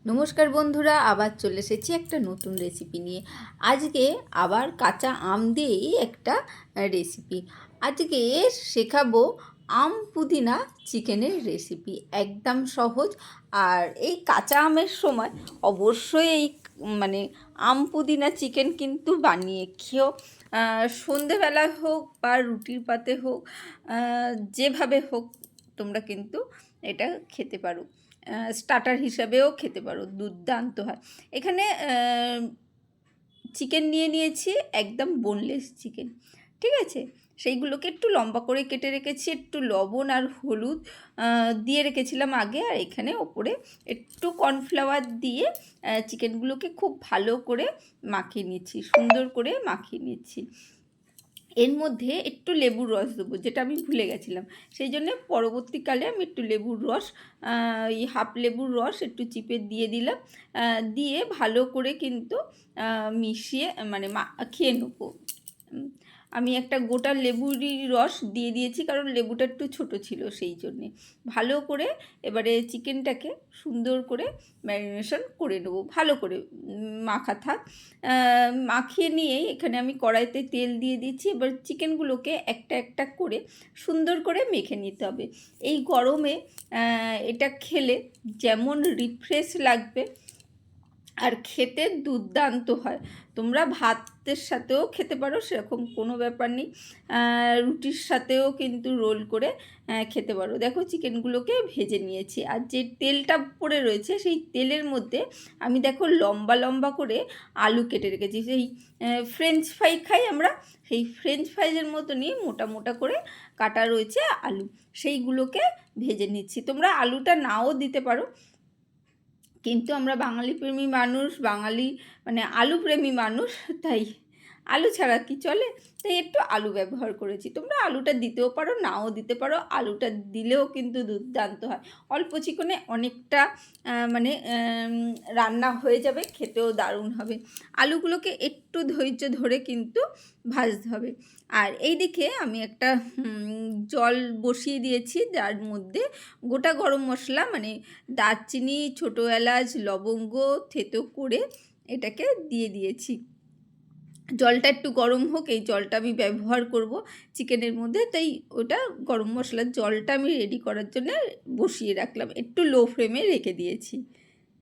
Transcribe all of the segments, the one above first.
নমস্কার বন্ধুরা, আবার চলে এসেছি একটা নতুন রেসিপি নিয়ে। আজকে আবার কাঁচা আম দিয়েই একটা রেসিপি। আজকে শেখাবো আম পুদিনা চিকেনের রেসিপি। একদম সহজ। আর এই কাঁচা আমের সময় অবশ্যই এই মানে আম পুদিনা চিকেন কিন্তু বানিয়ে খেও। সন্ধেবেলায় হোক বা রুটির পাতে হোক, যেভাবে হোক তোমরা কিন্তু এটা খেতে পারো। স্টার্টার হিসাবেও খেতে পারো, দুর্দান্ত হয়। এখানে চিকেন নিয়েছি, একদম বোনলেস চিকেন, ঠিক আছে। সেইগুলোকে একটু লম্বা করে কেটে রেখেছি, একটু লবণ আর হলুদ দিয়ে রেখেছিলাম আগে। আর এখানে ওপরে একটু কর্নফ্লাওয়ার দিয়ে চিকেনগুলোকে খুব ভালো করে মাখিয়ে নিচ্ছি, সুন্দর করে মাখিয়ে নিচ্ছি। এর মধ্যে একটু লেবুর রস দেবো, যেটা আমি ভুলে গেছিলাম। সেই জন্যে পরবর্তীকালে আমি একটু লেবুর রস, এই হাফ লেবুর রস একটু চিপে দিয়ে দিলাম। দিয়ে ভালো করে কিন্তু মিশিয়ে মাখিয়ে নেবো। আমি একটা গোটা লেবুরই রস দিয়ে দিয়েছি, কারণ লেবুটা একটু ছোট ছিল, সেই জন্যে। ভালো করে এবারে চিকেনটাকে সুন্দর করে ম্যারিনেশন করে নেবো, ভালো করে মাখা থাক। মাখিয়ে নিয়েই এখানে আমি কড়াইতে তেল দিয়ে দিচ্ছি। এবার চিকেনগুলোকে একটা একটা করে সুন্দর করে মেখে নিতে হবে। এই গরমে এটা খেলে যেমন রিফ্রেশ লাগবে আর খেতে দুর্দান্ত হয়। তোমরা ভাতের সাথেও খেতে পারো, সেরকম কোনো ব্যাপার নেই। রুটির সাথেও কিন্তু রোল করে খেতে পারো। দেখো চিকেনগুলোকে ভেজে নিয়েছি, আর যে তেলটা পড়ে রয়েছে সেই তেলের মধ্যে আমি দেখো লম্বা লম্বা করে আলু কেটে রেখেছি। সেই ফ্রেঞ্চ ফ্রাই খাই আমরা, সেই ফ্রেঞ্চ ফ্রাইজের মতনই মোটা মোটা করে কাটা রয়েছে আলু, সেইগুলোকে ভেজে নিচ্ছি। তোমরা আলুটা নাও দিতে পারো, কিন্তু আমরা বাঙালি প্রেমী মানুষ, আলু প্রেমী মানুষ, তাই আলু ছাড়া কি চলে, তাই একটু আলু ব্যবহার করেছি। তোমরা আলুটা দিতেও পারো, নাও দিতে পারো। আলুটা দিলেও কিন্তু দুর্দান্ত হয়। অল্প চিকনে অনেকটা রান্না হয়ে যাবে, খেতেও দারুণ হবে। আলুগুলোকে একটু ধৈর্য ধরে কিন্তু ভাজতে হবে। আর এই দিকে আমি একটা জল বসিয়ে দিয়েছি, যার মধ্যে গোটা গরম মশলা দারচিনি, ছোটো এলাচ, লবঙ্গ থেতো করে এটাকে দিয়ে দিয়েছি। জলটা একটু গরম হোক, এই জলটা আমি ব্যবহার করব চিকেনের মধ্যে, তাই ওটা গরম মশলার জলটা আমি রেডি করার জন্য বসিয়ে রাখলাম, একটু লো ফ্লেমে রেখে দিয়েছি।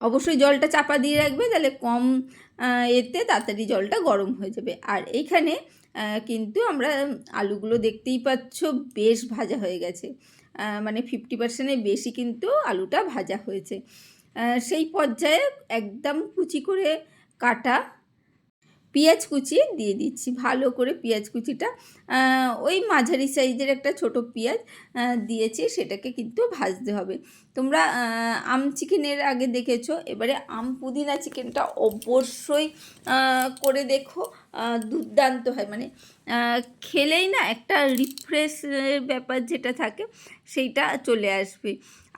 অবশ্যই জলটা চাপা দিয়ে রাখবে, তাহলে কম এতে তাড়াতাড়ি জলটা গরম হয়ে যাবে। আর এইখানে কিন্তু আমরা আলুগুলো দেখতেই পাচ্ছ বেশ ভাজা হয়ে গেছে, 50%-এর বেশি কিন্তু আলুটা ভাজা হয়েছে। সেই পর্যায়ে একদম কুচি করে কাটা পেঁয়াজ কুচি দিয়ে দিচ্ছি। ভালো করে পেঁয়াজ কুচিটা, ওই মাঝারি সাইজের একটা ছোট পেঁয়াজ দিয়েছি, সেটাকে কিন্তু ভাজতে হবে। তোমরা আম চিকেনের আগে দেখেছো, এবারে আম পুদিনা চিকেনটা অবশ্যই করে দেখো, দুর্দান্ত হয়। খেলেই না একটা রিফ্রেশের ব্যাপার যেটা থাকে সেইটা চলে আসবে।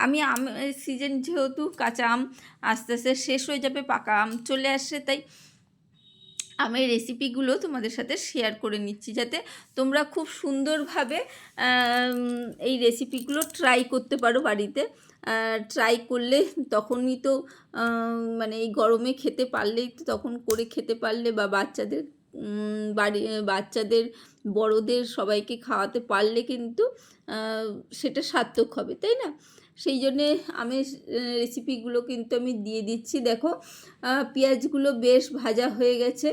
আমি আম সিজন, যেহেতু কাঁচা আম আস্তে আস্তে শেষ হয়ে যাবে, পাকা আম চলে আসছে, তাই আমি রেসিপিগুলো তোমাদের সাথে শেয়ার করে নিচ্ছি, যাতে তোমরা খুব সুন্দরভাবে এই রেসিপিগুলো ট্রাই করতে পারো বাড়িতে। ট্রাই করলে তখনই তো এই গরমে খেতে পারলেই তো, তখন করে খেতে পারলে, বা বাচ্চাদের বড়দের সবাইকে খাওয়াতে পারলে কিন্তু সেটা সার্থক হবে, তাই না? সেই জন্যে আমি রেসিপিগুলো কিন্তু আমি দিয়ে দিচ্ছি। দেখো পেঁয়াজগুলো বেশ ভাজা হয়ে গেছে।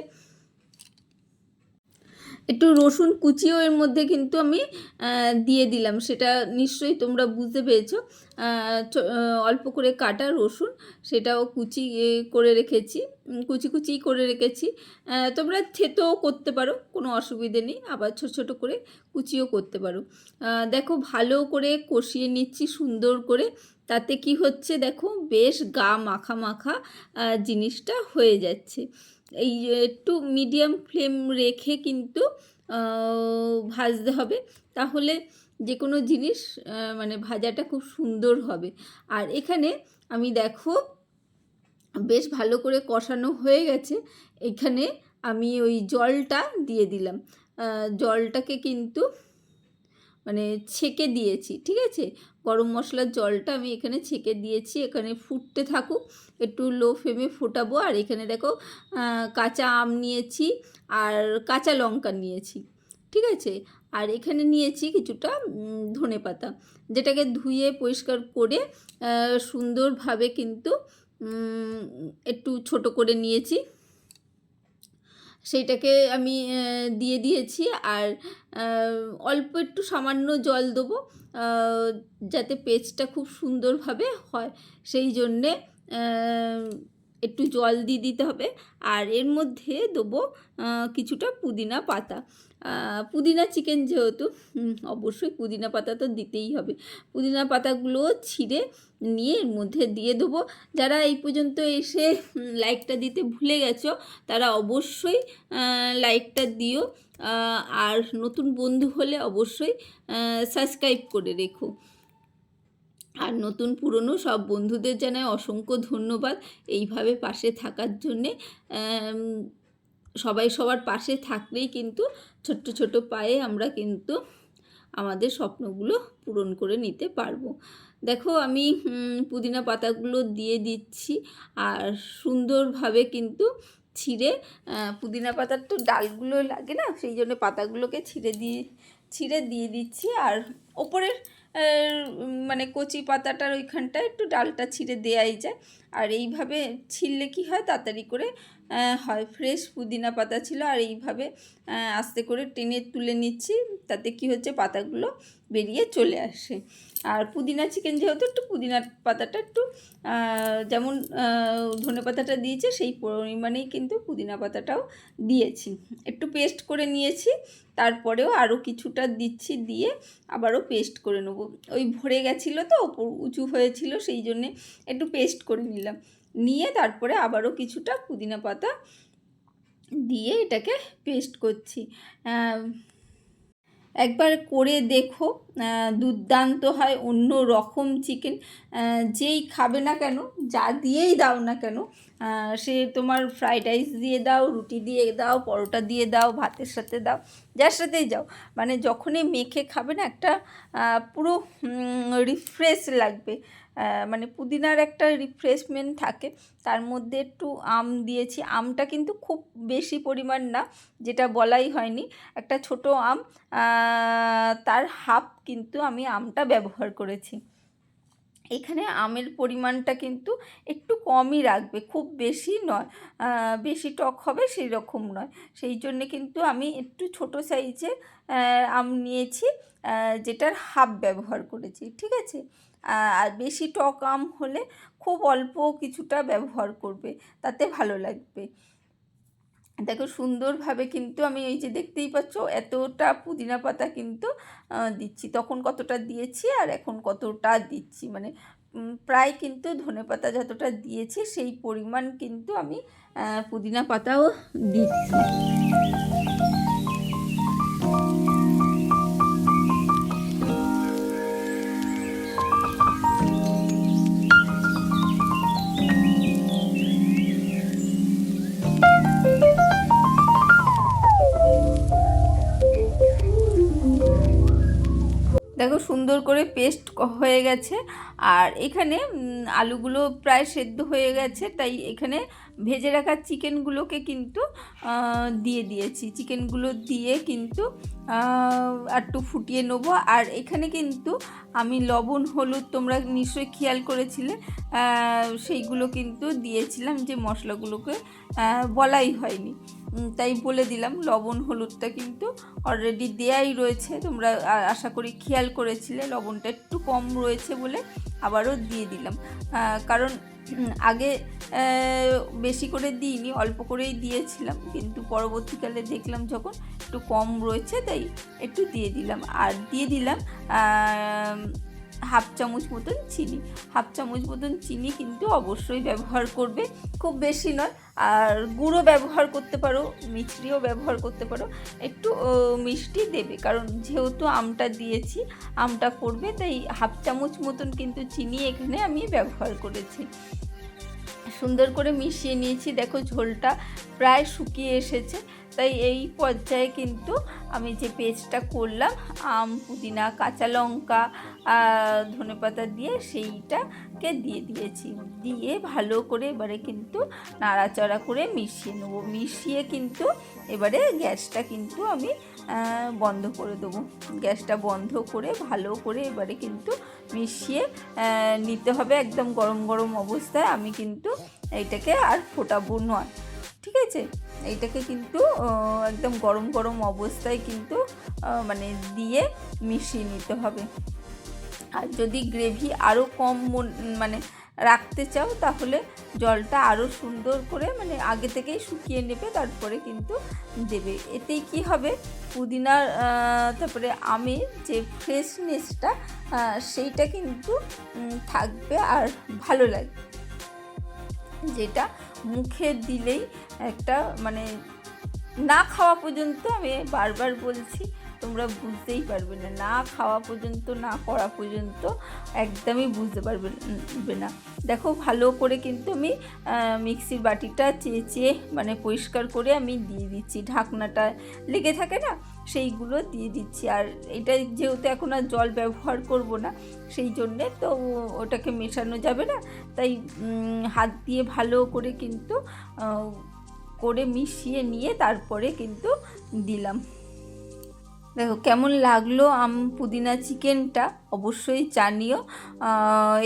একটু রসুন কুচিও এর মধ্যে কিন্তু আমি দিয়ে দিলাম, সেটা নিশ্চয়ই তোমরা বুঝতে পেরেছো। অল্প করে কাটা রসুন, সেটাও কুচি করে রেখেছি, কুচি করে রেখেছি। তোমরা থেতোও করতে পারো, কোনো অসুবিধে নেই, আবার ছোট ছোট করে কুচিও করতে পারো। দেখো ভালো করে কষিয়ে নিচ্ছি সুন্দর করে। তাতে কি হচ্ছে দেখো, বেশ গা মাখা মাখা জিনিসটা হয়ে যাচ্ছে। এই একটু মিডিয়াম ফ্লেম রেখে কিন্তু ভাজতে হবে, তাহলে যে কোনো জিনিস ভাজাটা খুব সুন্দর হবে। আর এখানে আমি দেখো বেশ ভালো করে কষানো হয়ে গেছে, এখানে আমি ওই জলটা দিয়ে দিলাম। জলটাকে কিন্তু ছেঁকে দিয়েছি, ঠিক আছে। গরম মশলার জলটা আমি এখানে ছেঁকে দিয়েছি, এখানে ফুটতে থাকুক, একটু লো ফ্লেমে ফোটাবো। আর এখানে দেখো কাঁচা আম নিয়েছি আর কাঁচা লঙ্কা নিয়েছি, ঠিক আছে। আর এখানে নিয়েছি কিছুটা ধনেপাতা, যেটাকে ধুয়ে পরিষ্কার করে সুন্দরভাবে কিন্তু একটু ছোট করে নিয়েছি, সেইটাকে আমি দিয়ে দিয়েছি। আর অল্প একটু সামান্য জল দেবো, যাতে পেস্টটা খুব সুন্দরভাবে হয়, সেই জন্যে একটু জল দিয়ে দিতে হবে। আর এর মধ্যে দেবো কিছুটা পুদিনা পাতা। পুদিনা চিকেন যেহেতু অবশ্যই পুদিনা পাতা তো দিতেই হবে। পুদিনা পাতাগুলো ছিঁড়ে নিয়ে এর মধ্যে দিয়ে দেবো। যারা এই পর্যন্ত এসে লাইকটা দিতে ভুলে গেছো তারা অবশ্যই লাইকটা দিও, আর নতুন বন্ধু হলে অবশ্যই সাবস্ক্রাইব করে রেখো। আর নতুন পুরনো সব বন্ধুদের জানাই অসংখ্য ধন্যবাদ এইভাবে পাশে থাকার জন্যে। সবাই সবার পাশে থাকলেই কিন্তু ছোট্ট ছোট পায়ে আমরা কিন্তু আমাদের স্বপ্নগুলো পূরণ করে নিতে পারবো। দেখো আমি পুদিনা পাতাগুলো দিয়ে দিচ্ছি, আর সুন্দরভাবে কিন্তু ছিঁড়ে, পুদিনা পাতার তো ডালগুলো লাগে না, সেই জন্য পাতাগুলোকে ছিঁড়ে দিয়ে দিচ্ছি। আর ওপরের মানে কচি পাতাটার ওইখানটায় একটু ডালটা ছিঁড়ে দেওয়াই যায়। আর এইভাবে ছিঁড়লে কি হয়, তাড়াতাড়ি করে হয়। ফ্রেশ পুদিনা পাতা ছিল, আর এইভাবে আস্তে করে টেনে তুলে নিচ্ছি, তাতে কি হচ্ছে পাতাগুলো বেরিয়ে চলে আসে। আর পুদিনা চিকেন যেহেতু একটু পুদিনা পাতাটা একটু যেমন ধনে পাতাটা দিয়েছি সেই পরিমাণেই কিন্তু পুদিনা পাতাটাও দিয়েছি, একটু পেস্ট করে নিয়েছি। তারপরেও আরও কিছুটা দিচ্ছি, দিয়ে আবারও পেস্ট করে নেবো। ওই ভরে গেছিলো তো, ওপর উঁচু হয়েছিল, সেই জন্যে একটু পেস্ট করে নিলাম, নিয়ে তারপরে আবারও কিছুটা পুদিনা পাতা দিয়ে এটাকে পেস্ট করছি। একবার করে দেখো, দুর্দান্ত হয়, অন্য রকম চিকেন। যেই খাবে না কেন, যা দিয়েই দাও না কেন, সে তোমার ফ্রাইড রাইস দিয়ে দাও, রুটি দিয়ে দাও, পরোটা দিয়ে দাও, ভাতের সাথে দাও, যার সাথেই যাও, মানে যখনই মেখে খাবে না একটা পুরো রিফ্রেশ লাগবে। মানে পুদিনার একটা রিফ্রেশমেন্ট থাকে, তার মধ্যে একটু আম দিয়েছি। আমটা কিন্তু খুব বেশি পরিমাণ না, যেটা বলাই হয়নি, একটা ছোট আম, তার হাফ কিন্তু আমি আমটা ব্যবহার করেছি। এখানে আমের পরিমাণটা কিন্তু একটু কমই রাখবে, খুব বেশি নয়, বেশি টক হবে সেই রকম নয়, সেই জন্যে কিন্তু আমি একটু ছোট সাইজে আম নিয়েছি, যেটার হাফ ব্যবহার করেছি, ঠিক আছে। আর বেশি টক আম হলে খুব অল্প কিছুটা ব্যবহার করবে, তাতে ভালো লাগবে। দেখো সুন্দরভাবে কিন্তু আমি এই যে দেখতেই পাচ্ছ এতটা পুদিনা পাতা কিন্তু দিচ্ছি, তখন কতটা দিয়েছি আর এখন কতটা দিচ্ছি, মানে প্রায় কিন্তু ধনেপাতা যতটা দিয়েছি সেই পরিমাণ কিন্তু আমি পুদিনা পাতাও দিচ্ছি। দেখো সুন্দর করে পেস্ট হয়ে গেছে, আর এখানে আলুগুলো প্রায় সেদ্ধ হয়ে গেছে, তাই এখানে ভেজে রাখা চিকেনগুলোকে কিন্তু দিয়ে দিয়েছি। চিকেনগুলো দিয়ে কিন্তু একটু ফুটিয়ে নেবো। আর এখানে কিন্তু আমি লবণ হলুদ তোমরা নিশ্চয়ই খেয়াল করেছিলে, সেইগুলো কিন্তু দিয়েছিলাম, যে মশলাগুলোকে বলাই হয়নি, তাই বলে দিলাম। লবণ হলুদটা কিন্তু অলরেডি দেয়াই রয়েছে, তোমরা আশা করি খেয়াল করেছিলে, লবণটা একটু কম রয়েছে বলে আবারও দিয়ে দিলাম, কারণ আগে বেশি করে দিইনি, অল্প করেই দিয়েছিলাম, কিন্তু পরবর্তীকালে দেখলাম যখন একটু কম রয়েছে তাই একটু দিয়ে দিলাম। আর দিয়ে দিলাম হাফ চামচ মতন চিনি। হাফ চামচ মতন চিনি কিন্তু অবশ্যই ব্যবহার করবে, খুব বেশি নয়। আর গুঁড়ো ব্যবহার করতে পারো, মিষ্টিও ব্যবহার করতে পারো, একটু মিষ্টি দেবে, কারণ যেহেতু আমটা দিয়েছি, আমটা করবে, তাই হাফ চামচ মতন কিন্তু চিনি এখানে আমি ব্যবহার করেছি। সুন্দর করে মিশিয়ে নিয়েছি, দেখো ঝোলটা প্রায় শুকিয়ে এসেছে, তাই এই পর্যায়ে কিন্তু আমি যে পেস্টটা করলাম আম, পুদিনা, কাঁচা লঙ্কা, ধনেপাতা দিয়ে সেইটাকে দিয়ে দিয়েছি। দিয়ে ভালো করে এবারে কিন্তু নাড়াচাড়া করে মিশিয়ে নেবো। মিশিয়ে কিন্তু এবারে গ্যাসটা কিন্তু আমি বন্ধ করে দেবো। গ্যাসটা বন্ধ করে ভালো করে এবারে কিন্তু মিশিয়ে নিতে হবে একদম গরম গরম অবস্থায়। আমি কিন্তু এইটাকে আর ফোটাবো নয়, ঠিক আছে? এইটাকে কিন্তু একদম গরম গরম অবস্থায় কিন্তু মানে দিয়ে মিশিয়ে নিতে হবে। আর যদি গ্রেভি আরও কম মানে রাখতে চাও তাহলে জলটা আরও সুন্দর করে মানে আগে থেকেই শুকিয়ে নেবে, তারপরে কিন্তু দেবে। এতেই কি হবে, পুদিনার তারপরে আমের যে ফ্রেশনেসটা সেইটা কিন্তু থাকবে আর ভালো লাগবে, যেটা মুখে দিলেই একটা মানে না খাওয়া পর্যন্ত, আমি বারবার বলছি তোমরা বুঝতেই পারবে না, না খাওয়া পর্যন্ত, না করা পর্যন্ত একদমই বুঝতে পারবে না। দেখো ভালো করে কিন্তু আমি মিক্সির বাটিটা চেঁচিয়ে মানে পরিষ্কার করে আমি দিয়ে দিচ্ছি, ঢাকনাটা লেগে থাকে না সেইগুলো দিয়ে দিচ্ছি। আর এটা যেহেতু এখন আর জল ব্যবহার করব না, সেই জন্যে তো ওটাকে মেশানো যাবে না, তাই হাত দিয়ে ভালো করে কিন্তু করে মিশিয়ে নিয়ে তারপরে কিন্তু দিলাম। দেখো কেমন লাগলো পুদিনা চিকেনটা অবশ্যই জানিও।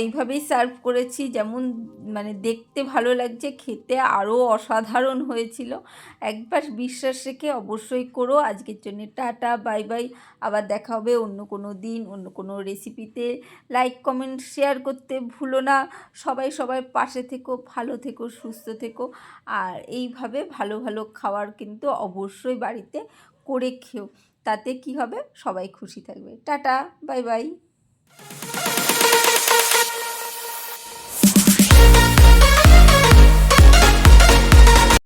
এইভাবেই সার্ভ করেছি, যেমন মানে দেখতে ভালো লাগছে, খেতে আরও অসাধারণ হয়েছিল। একবার বিশ্বাস রেখে অবশ্যই করো। আজকের জন্য টাটা, বাই বাই। আবার দেখা হবে অন্য কোনো দিন অন্য কোনো রেসিপিতে। লাইক, কমেন্ট, শেয়ার করতে ভুলো না। সবাই সবার পাশে থেকো, ভালো থেকো, সুস্থ থেকো। আর এইভাবে ভালো ভালো খাবার কিন্তু অবশ্যই বাড়িতে করে খেও, তাতে কি হবে, সবাই খুশি থাকবে। Tata, bye bye.